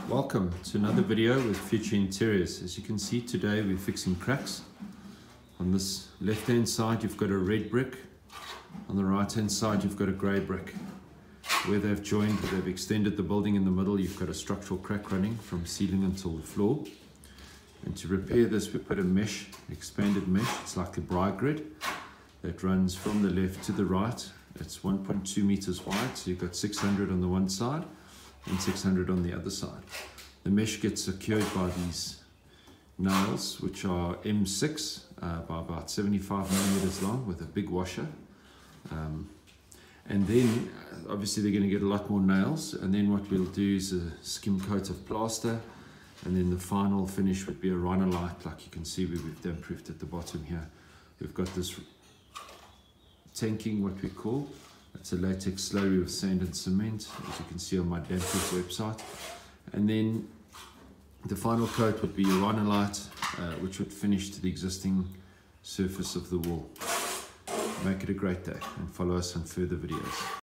Welcome to another video with Future Interiors. As you can see, today we're fixing cracks. On this left hand side you've got a red brick, on the right hand side you've got a grey brick. Where they've joined, they've extended the building in the middle, you've got a structural crack running from ceiling until the floor. And to repair this we put a mesh, expanded mesh, it's like a bri grid that runs from the left to the right. It's 1.2 meters wide, so you've got 600 on the one side and 600 on the other side. The mesh gets secured by these nails, which are M6 by about 75 millimeters long with a big washer. And then obviously they're going to get a lot more nails, and then what we'll do is a skim coat of plaster, and then the final finish would be a rhinolite, like you can see where we've damp proofed at the bottom here. We've got this tanking, what we call. It's a latex slurry with sand and cement, as you can see on my damp proof website. And then the final coat would be a rhinolite, which would finish to the existing surface of the wall. Make it a great day and follow us on further videos.